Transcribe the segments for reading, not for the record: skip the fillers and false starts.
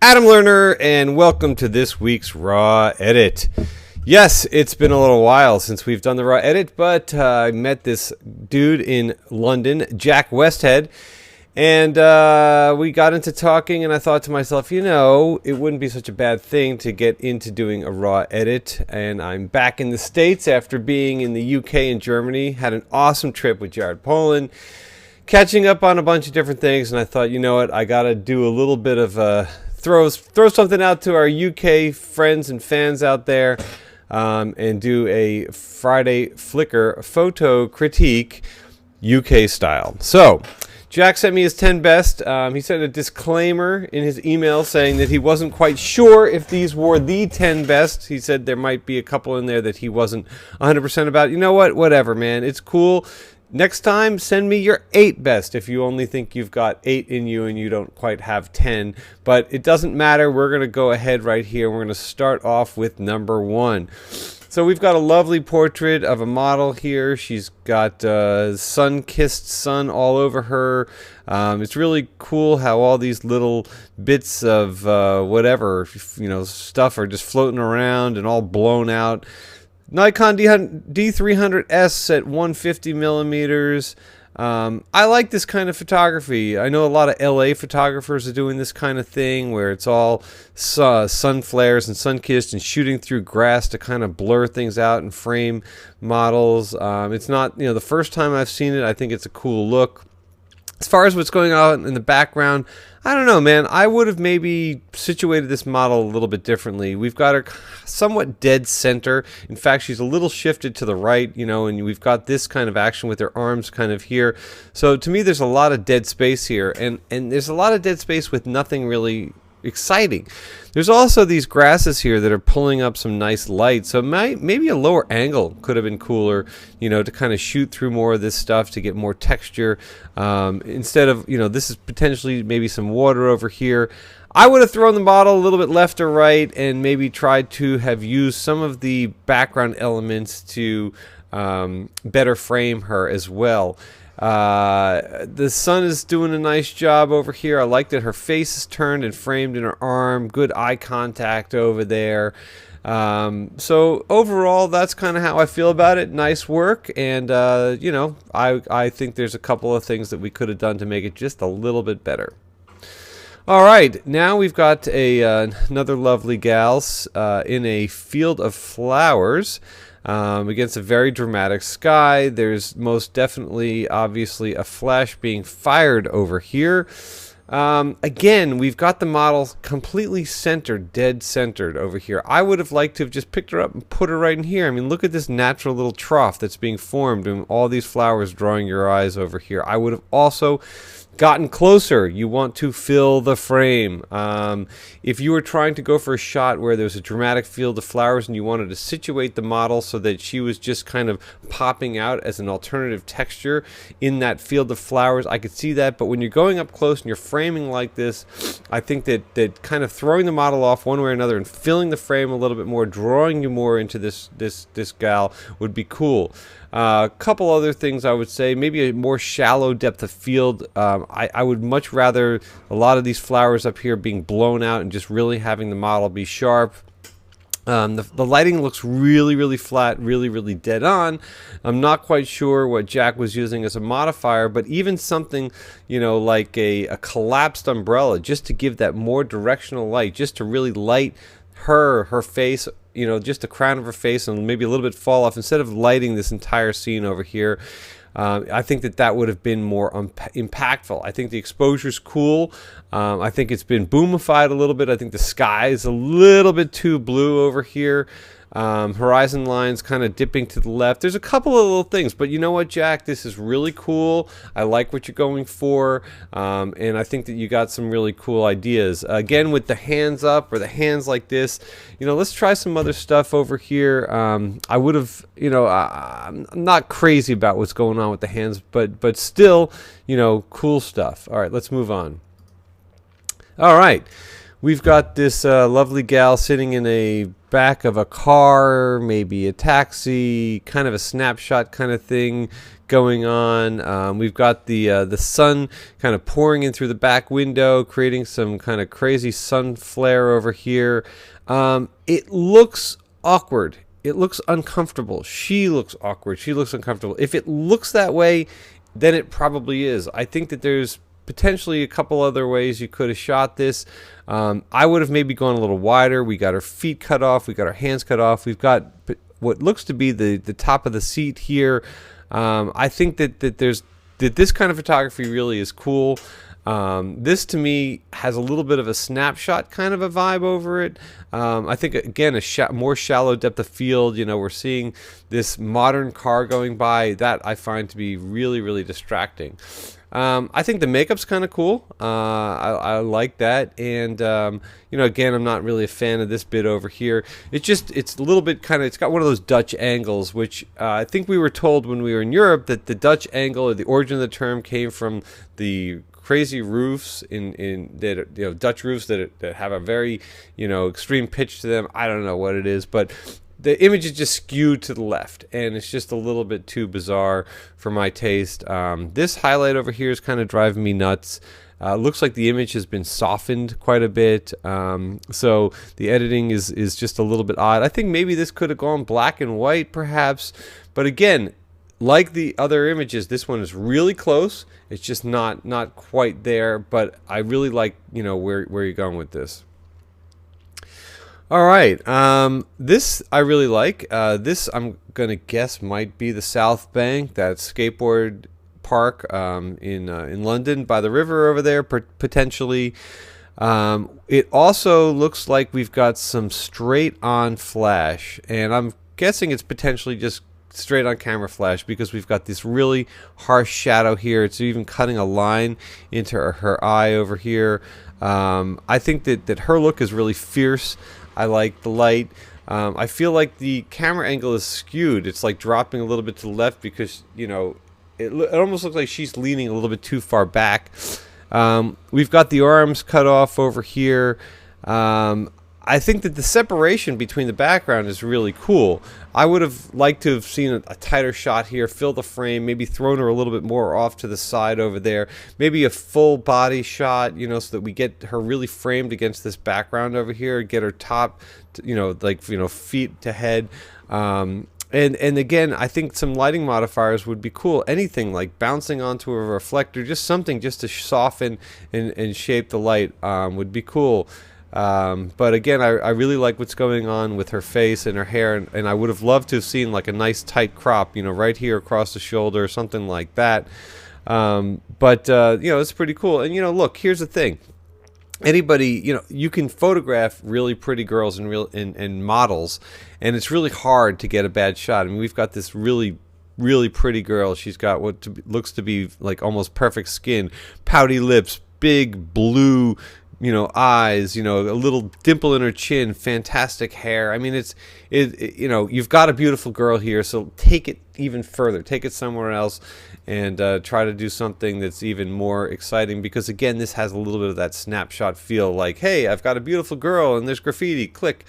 Adam Lerner, and welcome to this week's Raw Edit. Yes, it's been a little while since we've done the Raw Edit, but I met this dude in London, Jack Westhead, and we got into talking, and I thought to myself, it wouldn't be such a bad thing to get into doing a Raw Edit, and I'm back in the States after being in the UK and Germany. Had an awesome trip with Jared Poland, catching up on a bunch of different things, and I thought, you know what, I gotta do a little bit of throw something out to our UK friends and fans out there, and do a Friday Flickr Photo Critique UK style. So Jack sent me his 10 best. He sent a disclaimer in his email saying that he wasn't quite sure if these were the 10 best. He said there might be a couple in there that he wasn't 100% about. You know what? Whatever, man. It's cool. Next time, send me your 8 best if you only think you've got 8 in you and you don't quite have 10. But it doesn't matter. We're going to go ahead right here. We're going to start off with number 1. So we've got a lovely portrait of a model here. She's got sun-kissed sun all over her. It's really cool how all these little bits of whatever, stuff are just floating around and all blown out. Nikon D300S at 150 millimeters. I like this kind of photography. I know a lot of LA photographers are doing this kind of thing where it's all sun flares and sun-kissed and shooting through grass to kind of blur things out and frame models. It's not, the first time I've seen it, I think it's a cool look. As far as what's going on in the background, I don't know, man. I would have maybe situated this model a little bit differently. We've got her somewhat dead center. In fact, she's a little shifted to the right, and we've got this kind of action with her arms kind of here. So to me, there's a lot of dead space here, and there's a lot of dead space with nothing really exciting. There's also these grasses here that are pulling up some nice light, so maybe a lower angle could have been cooler, to kind of shoot through more of this stuff to get more texture, instead of, this is potentially maybe some water over here. I would have thrown the model a little bit left or right and maybe tried to have used some of the background elements to better frame her as well. The sun is doing a nice job over here. I like that her face is turned and framed in her arm. Good eye contact over there. So overall, that's kind of how I feel about it. Nice work, and I think there's a couple of things that we could have done to make it just a little bit better. All right, now we've got another lovely gal in a field of flowers. Against a very dramatic sky. There's most definitely, obviously, a flash being fired over here. Again, we've got the model completely centered, dead centered over here. I would have liked to have just picked her up and put her right in here. I mean, look at this natural little trough that's being formed and all these flowers drawing your eyes over here. I would have also gotten closer. You want to fill the frame. If you were trying to go for a shot where there's a dramatic field of flowers and you wanted to situate the model so that she was just kind of popping out as an alternative texture in that field of flowers, I could see that. But when you're going up close and you're framing like this, I think that kind of throwing the model off one way or another and filling the frame a little bit more, drawing you more into this gal would be cool. A couple other things I would say, maybe a more shallow depth of field. I would much rather a lot of these flowers up here being blown out and just really having the model be sharp. The lighting looks really, really flat, really, really dead on. I'm not quite sure what Jack was using as a modifier, but even something, like a collapsed umbrella, just to give that more directional light, just to really light her face, just the crown of her face and maybe a little bit fall off instead of lighting this entire scene over here. I think that would have been more impactful. I think the exposure's cool. I think it's been boomified a little bit. I think the sky is a little bit too blue over here. Horizon lines kind of dipping to the left. There's a couple of little things, but you know what, Jack? This is really cool. I like what you're going for, and I think that you got some really cool ideas. Again, with the hands up or the hands like this, let's try some other stuff over here. I would have, I'm not crazy about what's going on with the hands, but still, cool stuff. All right, let's move on. All right. We've got this lovely gal sitting in a back of a car, maybe a taxi, kind of a snapshot kind of thing going on. We've got the sun kind of pouring in through the back window, creating some kind of crazy sun flare over here. It looks awkward. It looks uncomfortable. She looks awkward. She looks uncomfortable. If it looks that way, then it probably is. I think that there's potentially a couple other ways you could have shot this. I would have maybe gone a little wider. We got her feet cut off. We got her hands cut off. We've got what looks to be the top of the seat here. I think that this kind of photography really is cool. This to me has a little bit of a snapshot kind of a vibe over it. I think again more shallow depth of field. You know, we're seeing this modern car going by that I find to be really, really distracting. I think the makeup's kind of cool. I like that, and you know, again, I'm not really a fan of this bit over here. It's a little bit kind of, it's got one of those Dutch angles, which I think we were told when we were in Europe that the Dutch angle, or the origin of the term, came from the crazy roofs in that, you know, Dutch roofs that have a very, you know, extreme pitch to them. I don't know what it is, but the image is just skewed to the left, and it's just a little bit too bizarre for my taste. This highlight over here is kind of driving me nuts. Looks like the image has been softened quite a bit, so the editing is just a little bit odd. I think maybe this could have gone black and white perhaps, but again, like the other images, this one is really close. It's just not quite there, but I really like, you know, where you're going with this. All right, this I really like. This I'm gonna guess might be the South Bank, that skateboard park in London by the river over there, potentially. It also looks like we've got some straight on flash, and I'm guessing it's potentially just straight on camera flash because we've got this really harsh shadow here. It's even cutting a line into her eye over here. I think that her look is really fierce. I like the light. I feel like the camera angle is skewed. It's like dropping a little bit to the left because, you know, it almost looks like she's leaning a little bit too far back. We've got the arms cut off over here. I think that the separation between the background is really cool. I would have liked to have seen a tighter shot here, fill the frame, maybe thrown her a little bit more off to the side over there, maybe a full body shot, you know, so that we get her really framed against this background over here, get her top, you know, like, you know, feet to head. And again, I think some lighting modifiers would be cool. Anything like bouncing onto a reflector, just something just to soften and shape the light would be cool. But again, I really like what's going on with her face and her hair, and I would have loved to have seen like a nice tight crop, you know, right here across the shoulder, something like that. But you know, it's pretty cool. And you know, look, here's the thing. Anybody, you know, you can photograph really pretty girls and models, and it's really hard to get a bad shot. I mean, we've got this really pretty girl. She's got looks to be like almost perfect skin, pouty lips, big blue, you know, eyes, you know, a little dimple in her chin, fantastic hair. I mean, you know, you've got a beautiful girl here, so take it even further, take it somewhere else, and try to do something that's even more exciting, because again, this has a little bit of that snapshot feel, like, hey, I've got a beautiful girl and there's graffiti, click,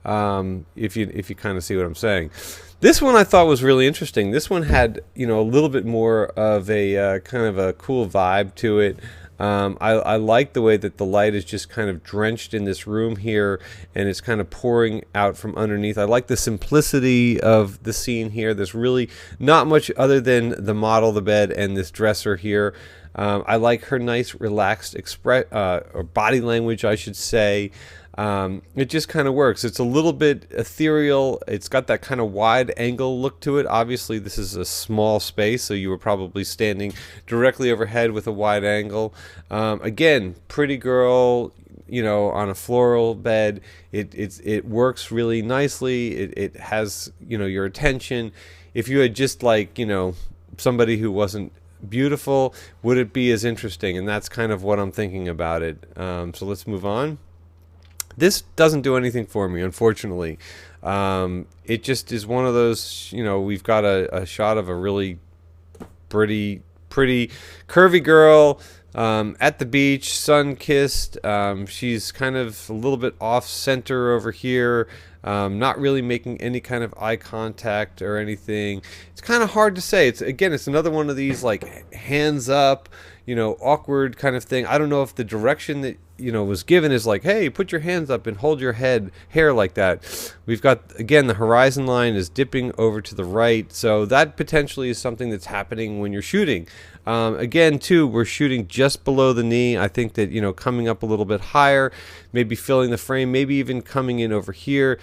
if you kind of see what I'm saying. This one I thought was really interesting. This one had, you know, a little bit more of a kind of a cool vibe to it. I like the way that the light is just kind of drenched in this room here, and it's kind of pouring out from underneath. I like the simplicity of the scene here. There's really not much other than the model, the bed, and this dresser here. I like her nice relaxed or body language, I should say. It just kind of works. It's a little bit ethereal. It's got that kind of wide angle look to it. Obviously, this is a small space, so you were probably standing directly overhead with a wide angle. Again, pretty girl, you know, on a floral bed. It works really nicely. It has, you know, your attention. If you had just, like, you know, somebody who wasn't beautiful, would it be as interesting? And that's kind of what I'm thinking about it. So let's move on. This doesn't do anything for me, unfortunately. It just is one of those, you know, we've got a shot of a really pretty curvy girl, At the beach, sun-kissed. She's kind of a little bit off-center over here, not really making any kind of eye contact or anything. It's kind of hard to say. It's another one of these like hands up, awkward kind of thing. I don't know if the direction that was given is like, hey, put your hands up and hold your hair like that. We've got, again, the horizon line is dipping over to the right, so that potentially is something that's happening when you're shooting. Again, too, we're shooting just below the knee. I think that, coming up a little bit higher, maybe filling the frame, maybe even coming in over here.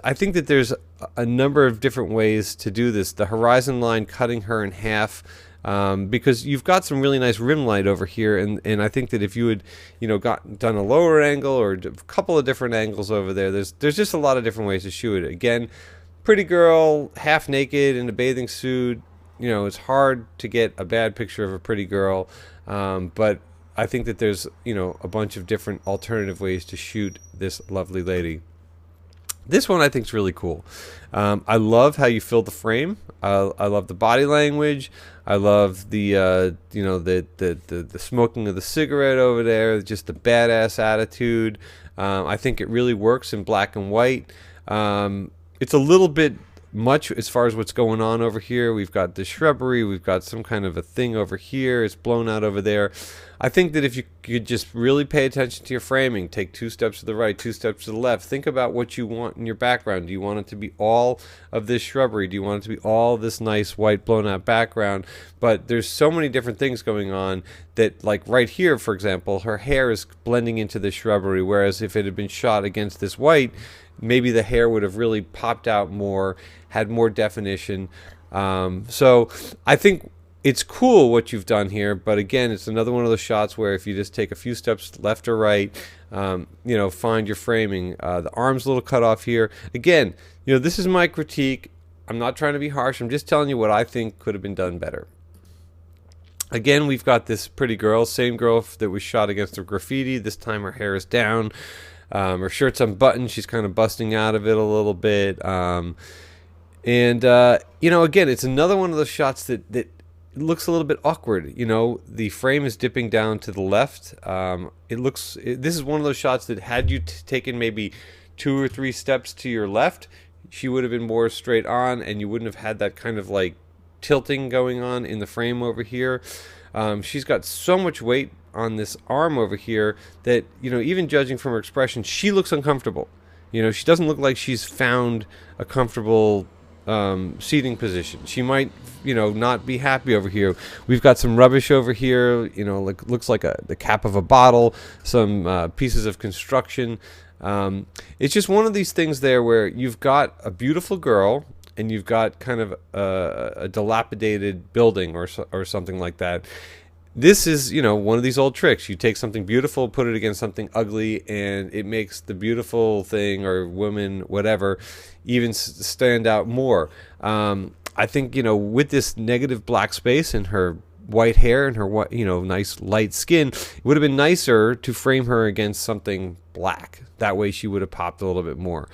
I think that there's a number of different ways to do this. The horizon line cutting her in half, because you've got some really nice rim light over here, and I think that if you had, done a lower angle or a couple of different angles over there, there's just a lot of different ways to shoot it. Again, pretty girl, half naked in a bathing suit. It's hard to get a bad picture of a pretty girl, but I think that there's, a bunch of different alternative ways to shoot this lovely lady. This one I think is really cool. I love how you fill the frame. I love the body language. I love the the smoking of the cigarette over there. Just the badass attitude. I think it really works in black and white. It's a little bit much as far as what's going on over here. We've got the shrubbery, we've got some kind of a thing over here, it's blown out over there. I think that if you could just really pay attention to your framing, take 2 steps to the right, 2 steps to the left, think about what you want in your background. Do you want it to be all of this shrubbery? Do you want it to be all this nice white blown out background? But there's so many different things going on that, like right here, for example, her hair is blending into the shrubbery, whereas if it had been shot against this white, maybe the hair would have really popped out more, had more definition. So I think it's cool what you've done here, but again, it's another one of those shots where if you just take a few steps left or right, find your framing. The arm's a little cut off here. Again, this is my critique. I'm not trying to be harsh. I'm just telling you what I think could have been done better. Again, we've got this pretty girl, same girl that was shot against the graffiti. This time her hair is down. Her shirt's unbuttoned. She's kind of busting out of it a little bit. Again, it's another one of those shots that looks a little bit awkward. The frame is dipping down to the left. This is one of those shots that had you taken maybe 2 or 3 steps to your left, she would have been more straight on, and you wouldn't have had that kind of like tilting going on in the frame over here. She's got so much weight on this arm over here that, even judging from her expression, she looks uncomfortable. She doesn't look like she's found a comfortable seating position. She might, not be happy over here. We've got some rubbish over here, looks like the cap of a bottle, some pieces of construction. It's just one of these things there where you've got a beautiful girl and you've got kind of a dilapidated building or something like that. This is, one of these old tricks. You take something beautiful, put it against something ugly, and it makes the beautiful thing or woman, whatever, even stand out more. I think, with this negative black space and her white hair and her, nice light skin, it would have been nicer to frame her against something black. That way she would have popped a little bit more.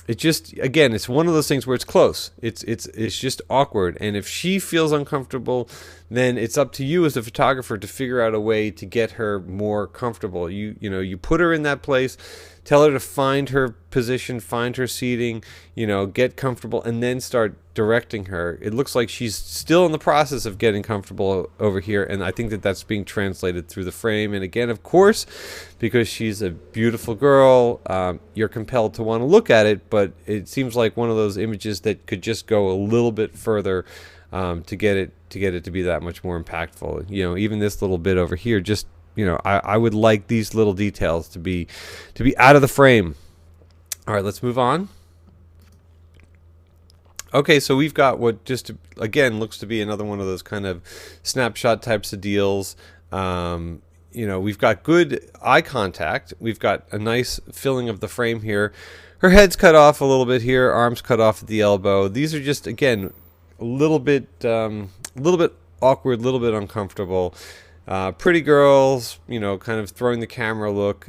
It just, again, it's one of those things where it's close. It's just awkward. And if she feels uncomfortable, then it's up to you as a photographer to figure out a way to get her more comfortable. You put her in that place, tell her to find her position, find her seating, get comfortable, and then start directing her. It looks like she's still in the process of getting comfortable over here, and I think that that's being translated through the frame. And again, of course, because she's a beautiful girl, you're compelled to want to look at it, but it seems like one of those images that could just go a little bit further to get it to be that much more impactful. Even this little bit over here, just I would like these little details to be out of the frame. All right, let's move on. Okay, so we've got what just again looks to be another one of those kind of snapshot types of deals. We've got good eye contact. We've got a nice filling of the frame here. Her head's cut off a little bit here, arms cut off at the elbow. These are just, again, a little bit awkward, a little bit uncomfortable. Pretty girls, kind of throwing the camera look.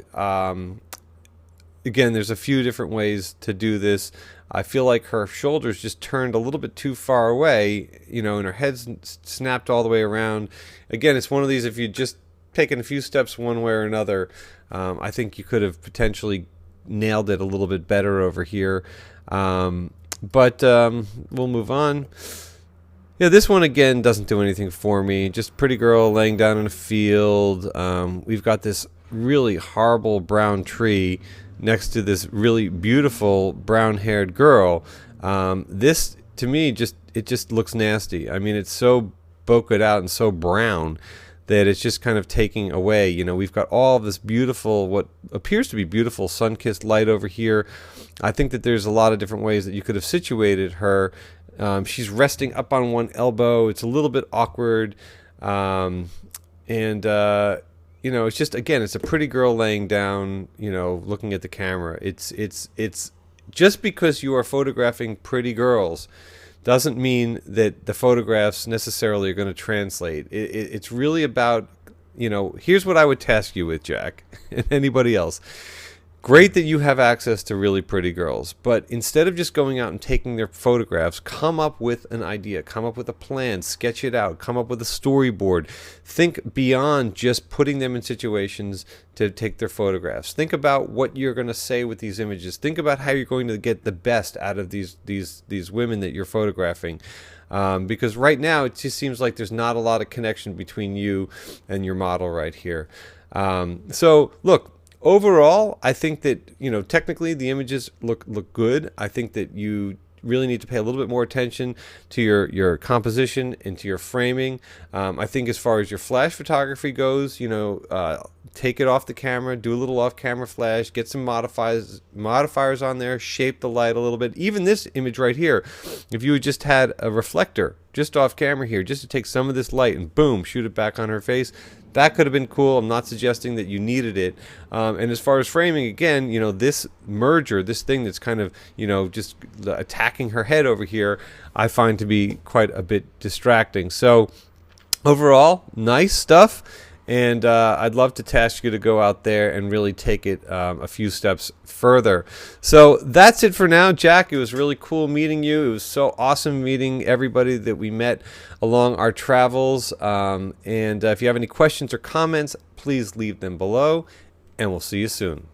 again, there's a few different ways to do this. I feel like her shoulders just turned a little bit too far away, and her head's snapped all the way around. Again, it's one of these, if you just taken a few steps one way or another, I think you could have potentially nailed it a little bit better over here. But we'll move on. Yeah, this one again doesn't do anything for me. Just pretty girl laying down in a field. We've got this really horrible brown tree next to this really beautiful brown-haired girl. This, to me, it just looks nasty. I mean, it's so bokeh out and so brown that it's just kind of taking away. We've got all of this beautiful, what appears to be beautiful sun-kissed light over here. I think that there's a lot of different ways that you could have situated her. She's resting up on one elbow. It's a little bit awkward. It's just, again, it's a pretty girl laying down, looking at the camera. It's just because you are photographing pretty girls doesn't mean that the photographs necessarily are going to translate. It's really about, here's what I would task you with, Jack, and anybody else. Great that you have access to really pretty girls, but instead of just going out and taking their photographs, come up with an idea, come up with a plan, sketch it out, come up with a storyboard. Think beyond just putting them in situations to take their photographs. Think about what you're going to say with these images. Think about how you're going to get the best out of these women that you're photographing. Because right now it just seems like there's not a lot of connection between you and your model right here. So look, overall, I think that, technically the images look good. I think that you really need to pay a little bit more attention to your composition and to your framing. I think as far as your flash photography goes, take it off the camera, do a little off-camera flash, get some modifiers on there, shape the light a little bit. Even this image right here, if you had just had a reflector just off camera here, just to take some of this light and boom, shoot it back on her face, that could have been cool. I'm not suggesting that you needed it. And as far as framing, again, this merger, this thing that's kind of, just attacking her head over here, I find to be quite a bit distracting. So overall, nice stuff. And I'd love to task you to go out there and really take it a few steps further. So that's it for now, Jack. It was really cool meeting you. It was so awesome meeting everybody that we met along our travels. And if you have any questions or comments, please leave them below. And we'll see you soon.